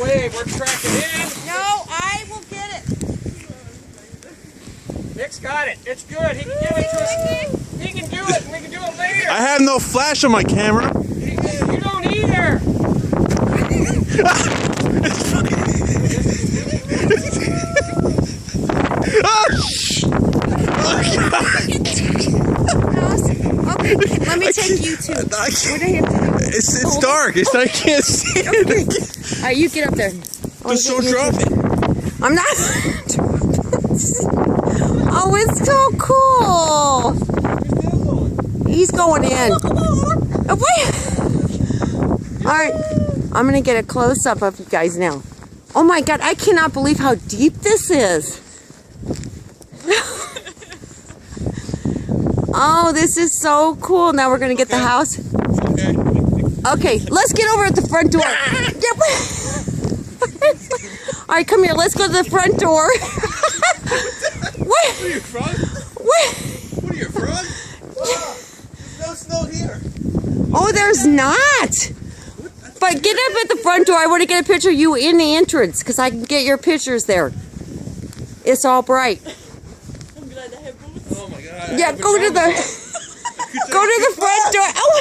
way. We're tracking in. No, I will get it. Nick's got it. It's good. He can get it to us. He can do it. We can do it later. I have no flash on my camera. You don't either. Okay, let me take you to. What do I have to do? It's dark. I can't see it. All right, you get up there. Just don't drop it. I'm not. Oh, it's so cool. He's going in. Oh, wait. All right, I'm gonna get a close up of you guys now. Oh my God, I cannot believe how deep this is. Oh, this is so cool. Now we're gonna get the house. Okay, let's get over at the front door. All right, come here. Let's go to the front door. What are you from? What are you from? There's no snow here. Oh, there's not. But get up at the front door. I want to get a picture of you in the entrance because I can get your pictures there. It's all bright. Oh my God. Yeah, go to the front door. Oh.